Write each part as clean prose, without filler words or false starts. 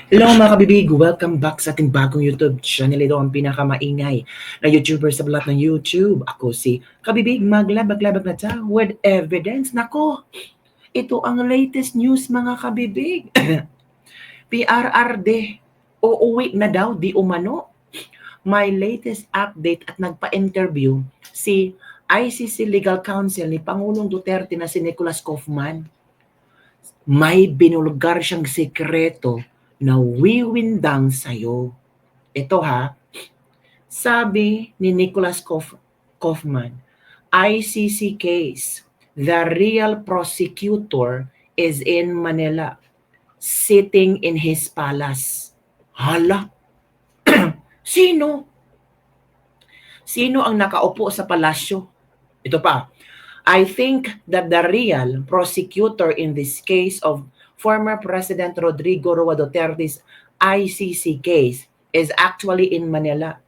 Hello mga kabibig! Welcome back sa ating bagong YouTube channel. Ito ang pinakamaingay na YouTuber sa balat ng YouTube. Ako si Kabibig, maglabag-labag na ta with evidence. Nako, ito ang latest news mga kabibig. PRRD, uuwi na daw di umano. May latest update at nagpa-interview si ICC Legal Counsel ni Pangulong Duterte na si Nicholas Kaufman. May binulgar siyang sekreto na wiwindang sa'yo. Ito ha, sabi ni Nicholas Kaufman, ICC case, the real prosecutor is in Manila, sitting in his palace. Hala, sino? Sino ang nakaupo sa palasyo? Ito pa, I think that the real prosecutor in this case of former President Rodrigo Roa Duterte's ICC case is actually in Manila,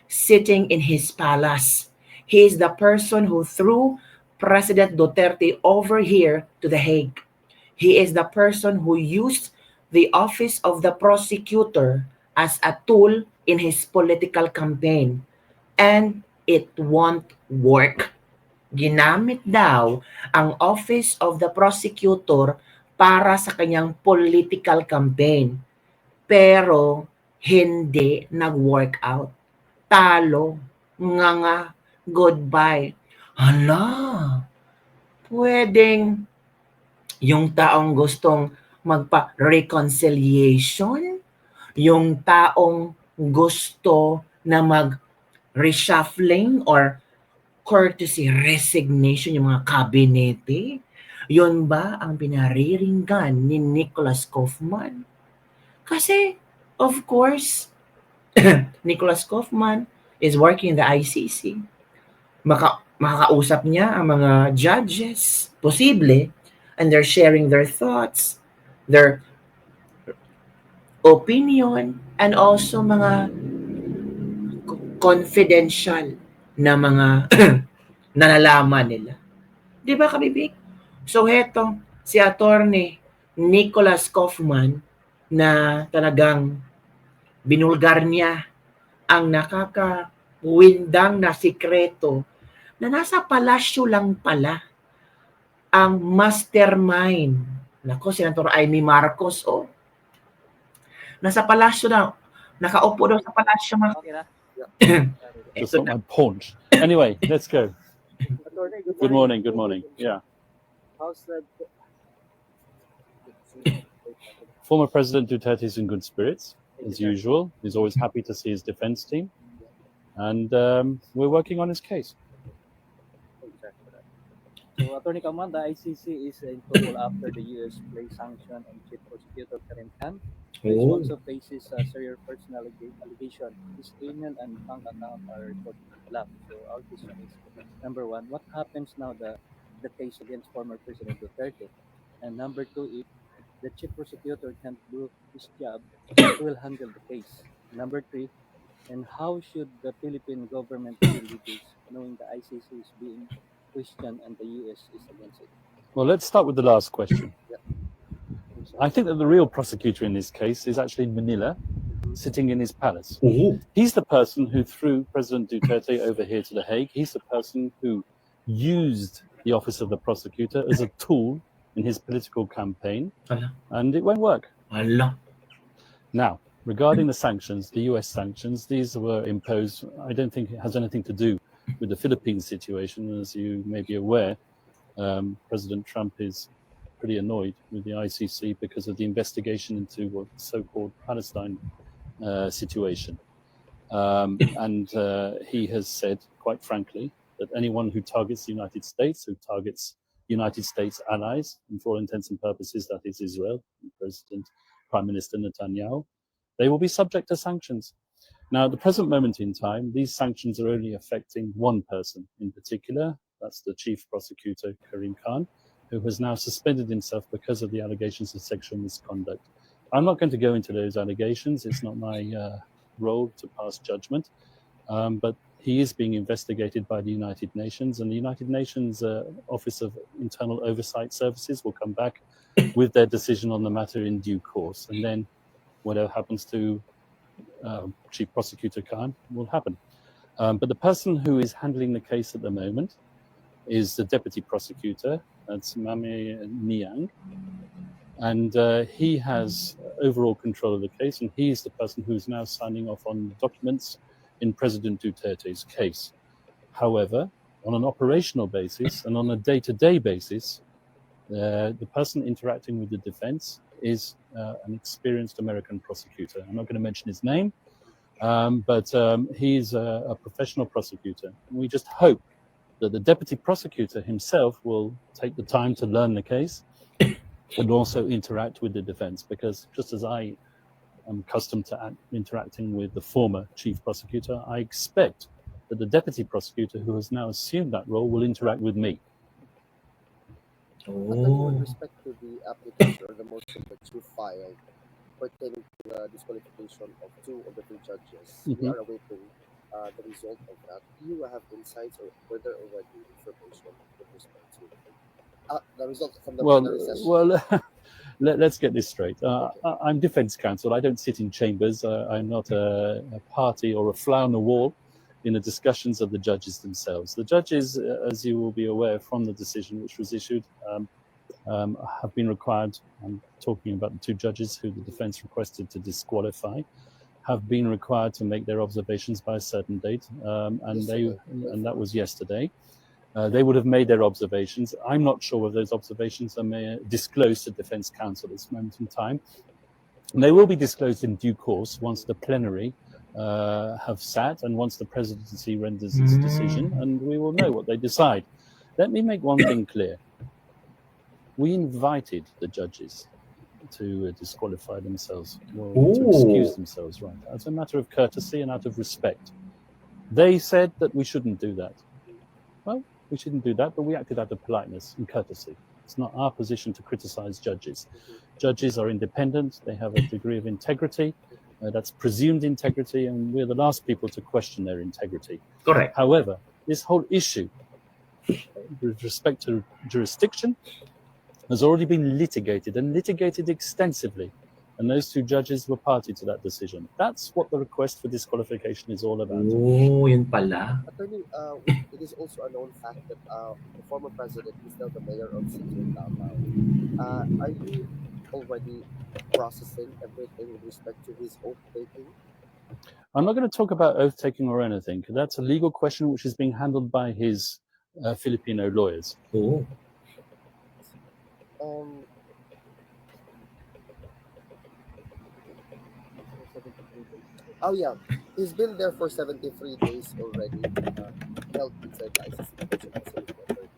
sitting in his palace. He is the person who threw President Duterte over here to The Hague. He is the person who used the office of the prosecutor as a tool in his political campaign. And it won't work. Ginamit daw ang Office of the Prosecutor para sa kanyang political campaign. Pero hindi nag-work out. Talo, nga, goodbye. Hala, pwedeng yung taong gustong magpa-reconciliation, yung taong gusto na mag-reshuffling or courtesy resignation yung mga kabinete, yun ba ang pinariringgan ni Nicholas Kaufman? Kasi, of course, Nicholas Kaufman is working in the ICC. Makakausap niya ang mga judges, posible, and they're sharing their thoughts, their opinion, and also mga confidential na mga nalalaman nila. Di ba, kabibig? So, heto, si attorney Nicholas Kaufman na talagang binulgar niya ang nakakawindang na sikreto na nasa palasyo lang pala ang mastermind. Nako, Senator Amy Marcos, oh. Nasa palasyo na, nakaupo daw sa palasyo. That's not my point. Anyway, let's go. Good morning, good morning. Yeah. Former President Duterte is in good spirits, as usual. He's always happy to see his defense team. And we're working on his case. So, Attorney Kaman, the ICC is in trouble after the U.S. placed sanction on Chief Prosecutor Karim Khan, which also faces a serious personal allegation. His email and bank account are reported black. So, our question is, number one, what happens now the case against former President Duterte? And number two, if the Chief Prosecutor can't do his job, who will handle the case? Number three, and how should the Philippine government deal with this, knowing the ICC is being questioned and the US is against it? Well, let's start with the last question. I think that the real prosecutor in this case is actually in Manila, sitting in his palace. He's the person who threw President Duterte over here to The Hague. He's the person who used the office of the prosecutor as a tool in his political campaign, and it won't work. Now, regarding the sanctions, the US sanctions, these were imposed. I don't think it has anything to do with the Philippines situation. As you may be aware, President Trump is pretty annoyed with the ICC because of the investigation into what so-called Palestine situation. And he has said, quite frankly, that anyone who targets the United States, who targets United States allies, and for all intents and purposes, that is Israel, President, Prime Minister Netanyahu, they will be subject to sanctions. Now, at the present moment in time, these sanctions are only affecting one person in particular. That's the Chief Prosecutor, Karim Khan, who has now suspended himself because of the allegations of sexual misconduct. I'm not going to go into those allegations. It's not my role to pass judgment. But he is being investigated by the United Nations, and the United Nations Office of Internal Oversight Services will come back with their decision on the matter in due course. And then whatever happens to Chief Prosecutor Khan will happen. But the person who is handling the case at the moment is the Deputy Prosecutor, that's Mame Niang, and he has overall control of the case, and he's the person who's now signing off on documents in President Duterte's case. However, on an operational basis and on a day-to-day basis, the person interacting with the defense is an experienced American prosecutor. I'm not going to mention his name, but he's a professional prosecutor. We just hope that the deputy prosecutor himself will take the time to learn the case and also interact with the defense, because just as I am accustomed to interacting with the former chief prosecutor, I expect that the deputy prosecutor who has now assumed that role will interact with me. With respect to the application or the motion that you filed pertaining to the disqualification of two of the three judges, we are awaiting the result of that. Do you have insights or further already information with respect to the result from the plenary session? Well, let's get this straight. I'm defense counsel. I don't sit in chambers. I'm not a party or a fly on the wall in the discussions of the judges themselves. The judges, as you will be aware from the decision which was issued, have been required, I'm talking about the two judges who the defense requested to disqualify, have been required to make their observations by a certain date, and that was yesterday. They would have made their observations. I'm not sure whether those observations are disclosed to defense counsel at this moment in time. And they will be disclosed in due course once the plenary have sat and once the presidency renders its decision, and we will know what they decide. Let me make one thing clear. We invited the judges to disqualify themselves, or to excuse themselves, right, as a matter of courtesy and out of respect. They said that we shouldn't do that. Well, we shouldn't do that, but we acted out of politeness and courtesy. It's not our position to criticize judges. Judges are independent, they have a degree of integrity, that's presumed integrity, and we're the last people to question their integrity. Correct. However, this whole issue with respect to jurisdiction has already been litigated extensively, and those two judges were party to that decision. That's what the request for disqualification is all about. Oh, yun pala. Attorney, it is also a known fact that the former president is now the mayor of City of Davao. Are you already processing everything with respect to his oath-taking? I'm not going to talk about oath-taking or anything, because that's a legal question which is being handled by his Filipino lawyers. Oh. Oh yeah, he's been there for 73 days already, held inside the ICC detention facility.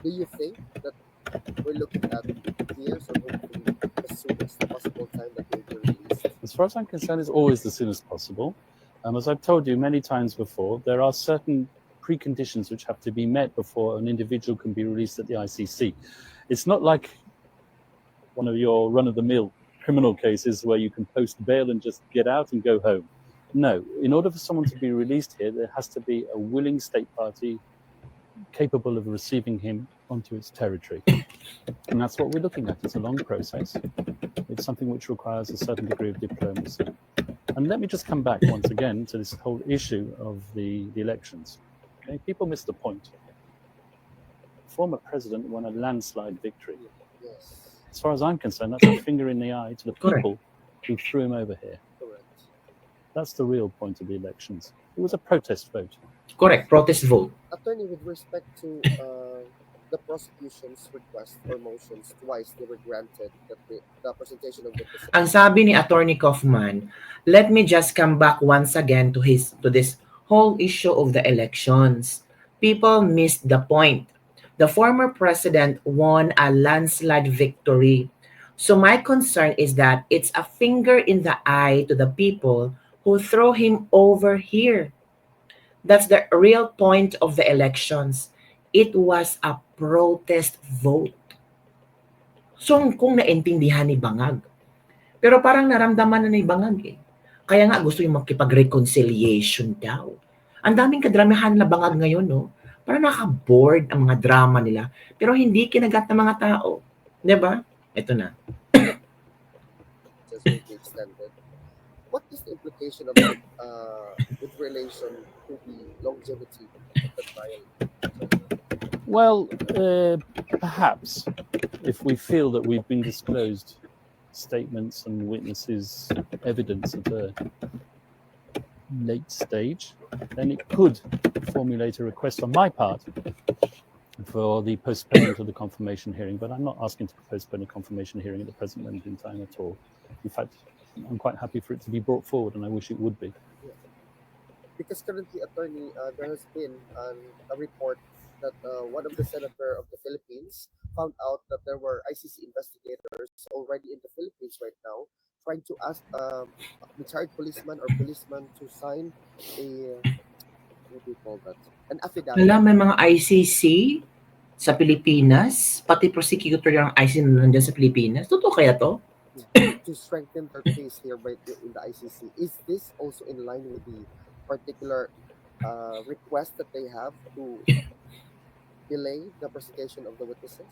Do you think that we're looking at years or hopefully as soon as the possible time that he'll be released? As far as I'm concerned, it's always as soon as possible. As I've told you many times before, there are certain preconditions which have to be met before an individual can be released at the ICC. It's not like one of your run-of-the-mill criminal cases where you can post bail and just get out and go home. No, in order for someone to be released here, there has to be a willing state party capable of receiving him onto its territory. And that's what we're looking at. It's a long process. It's something which requires a certain degree of diplomacy. And let me just come back once again to this whole issue of the elections. Okay, people miss the point. The former president won a landslide victory. Yes. As far as I'm concerned, that's a finger in the eye to the people who threw him over here. Correct. That's the real point of the elections. It was a protest vote. Correct, protest vote. Attorney, with respect to the prosecution's request or motions, twice they were granted the presentation of witnesses. Ang sabi ni Attorney Kaufman, let me just come back once again to this whole issue of the elections. People missed the point. The former president won a landslide victory. So my concern is that it's a finger in the eye to the people who throw him over here. That's the real point of the elections. It was a protest vote. So kung naintindihan ni Bangag. Pero parang naramdaman na ni Bangag eh. Kaya nga gusto yung makipag-reconciliation daw. Ang daming kadramahan na Bangag ngayon, no? Parang naka-board ang mga drama nila. Pero hindi kinagat ng mga tao. Diba? Ito na. is going to be extended. What is the implication of that with relation to the longevity of the trial? Well, perhaps if we feel that we've been disclosed statements and witnesses evidence at a late stage, then it could formulate a request on my part for the postponement of the confirmation hearing, but I'm not asking to postpone a confirmation hearing at the present moment in time at all. In fact, I'm quite happy for it to be brought forward, and I wish it would be. Yeah. Because currently, attorney, there has been a report that one of the senator of the Philippines found out that there were ICC investigators already in the Philippines right now trying to ask retired policeman or policeman to sign a, what do you call that? An affidavit. Alam, may mga ICC sa Pilipinas, pati prosecutor yung ICC na nandiyan sa Pilipinas. Totoo kaya to? To strengthen their case here by in the ICC. Is this also in line with the particular request that they have to delay the prosecution of the witnesses?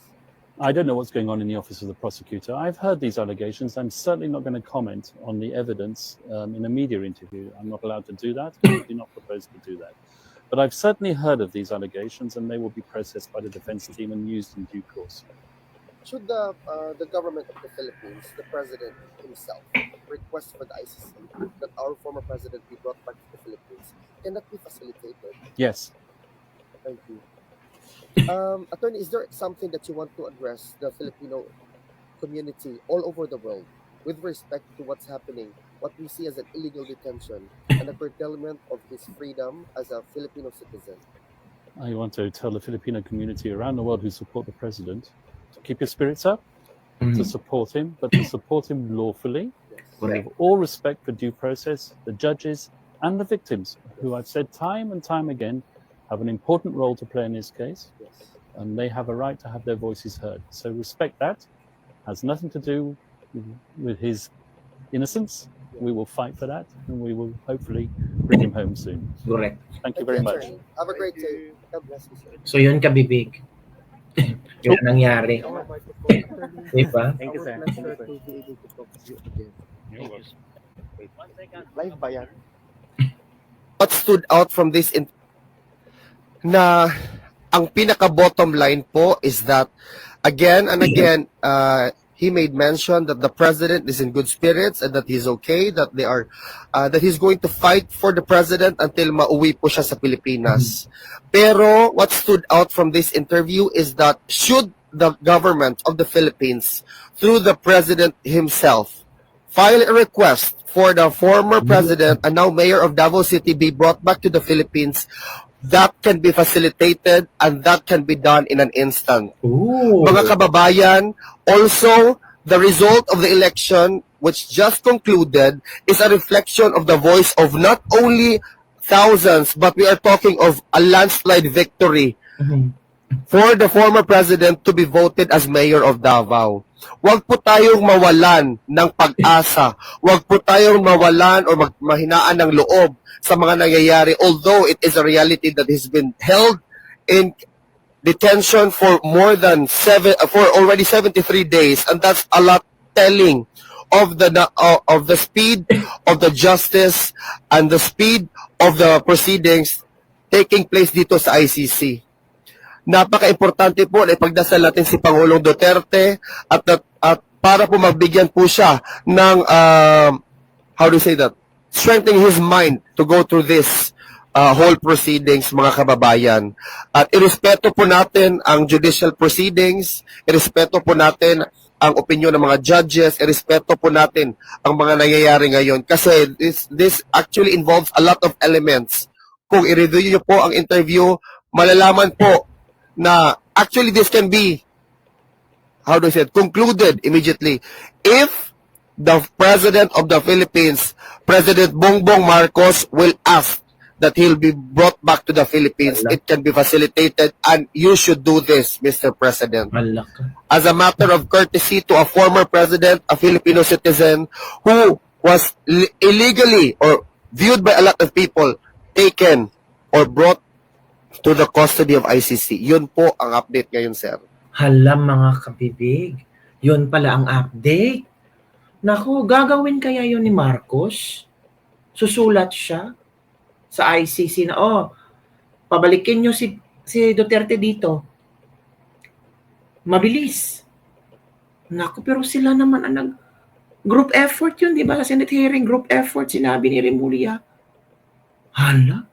I don't know what's going on in the office of the prosecutor. I've heard these allegations. I'm certainly not going to comment on the evidence in a media interview. I'm not allowed to do that. I do not propose to do that. But I've certainly heard of these allegations, and they will be processed by the defense team and used in due course. Should the government of the Philippines, the president himself, request for the ICC that our former president be brought back to the Philippines, can that be facilitated? Yes. Thank you. Attorney, is there something that you want to address the Filipino community all over the world with respect to what's happening, what we see as an illegal detention and a curtailment of his freedom as a Filipino citizen? I want to tell the Filipino community around the world who support the president to keep your spirits up, to support him, but to support him lawfully, with all respect for due process, the judges and the victims, who I've said time and time again have an important role to play in this case, and they have a right to have their voices heard. So respect that. Has nothing to do with his innocence. We will fight for that, and we will hopefully bring him home soon. Correct. Thank you very much. Have a great day. God bless you, sir. So yun ka, Bibig. Yun ang nangyari. Diba? Thank you, sir. Pleasure to be able to talk to you again. Live ba yan? What stood out from this na ang pinaka bottom line po is that again and again he made mention that the president is in good spirits and that he's okay, that they are that he's going to fight for the president until mauwi po siya sa Pilipinas. Pero what stood out from this interview is that should the government of the Philippines through the president himself file a request for the former president and now mayor of Davao City be brought back to the Philippines, that can be facilitated and that can be done in an instant. Ooh. Mga kababayan, also the result of the election which just concluded is a reflection of the voice of not only thousands, but we are talking of a landslide victory for the former president to be voted as mayor of Davao. Huwag po tayong mawalan ng pag-asa. Huwag po tayong mawalan o mahinaan ng loob sa mga nangyayari, although it is a reality that he's been held in detention for for already 73 days, and that's a lot telling of the speed of the justice and the speed of the proceedings taking place dito sa ICC. Napaka-importante po na ipagdasal natin si Pangulong Duterte at para po magbigyan po siya ng how do you say that? Strengthening his mind to go through this whole proceedings, mga kababayan. At irespeto po natin ang judicial proceedings, irespeto po natin ang opinion ng mga judges, irespeto po natin ang mga nangyayari ngayon. Kasi this actually involves a lot of elements. Kung i-review niyo po ang interview, malalaman po na actually this can be, how do I say it, concluded immediately if the President of the Philippines, President Bongbong Marcos, will ask that he'll be brought back to the Philippines. It can be facilitated, and you should do this, Mr. President. As a matter of courtesy to a former president, a Filipino citizen, who was illegally or viewed by a lot of people, taken or brought to the custody of ICC. Yun po ang update ngayon, sir. Hala, mga kabibig. Yun pala ang update. Naku, gagawin kaya yun ni Marcos? Susulat siya sa ICC na, pabalikin nyo si Duterte dito. Mabilis. Naku, pero sila naman ang group effort yun, di ba? Sa Senate hearing, group effort, sinabi ni Remulla. Hala,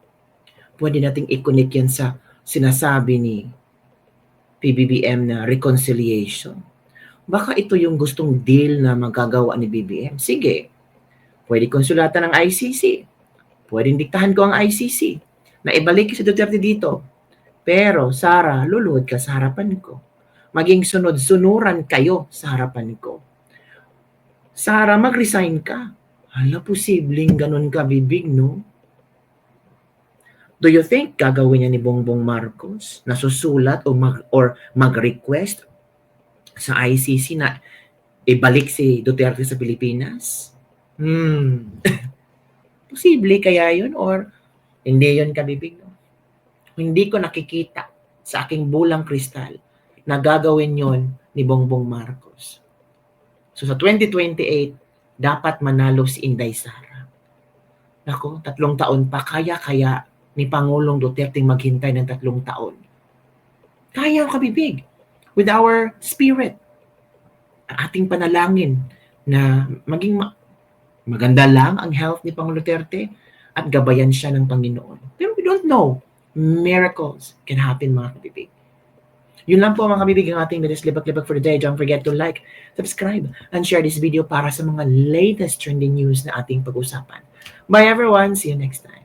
pwede nating i-connect yan sa sinasabi ni Pbbm na reconciliation. Baka ito yung gustong deal na magagawa ni BBM. Sige, pwede konsulatan ng ICC. Pwedeng diktahan ko ang ICC na ibalik si Duterte dito. Pero, Sara, luluhod ka sa harapan ko. Maging sunod-sunuran kayo sa harapan ko. Sara, mag-resign ka. Hala, posibleng ganun ka, bibig, no? Do you think gagawin niya ni Bongbong Marcos na susulat o mag-request sa ICC na ibalik si Duterte sa Pilipinas? Posible kaya yun or hindi yun, kabibig? No? Hindi ko nakikita sa aking bulang kristal na gagawin yon ni Bongbong Marcos. So sa 2028, dapat manalo si Inday Sara. Nako, 3 taon pa, kaya ni Pangulong Duterte maghintay ng 3 taon. Kaya, kabibig, with our spirit, ating panalangin na maging maganda lang ang health ni Pangulong Duterte at gabayan siya ng Panginoon. Pero we don't know. Miracles can happen, mga kabibig. Yun lang po, mga kabibig, ang ating latest libak-libak for the day. Don't forget to like, subscribe, and share this video para sa mga latest trending news na ating pag-usapan. Bye everyone. See you next time.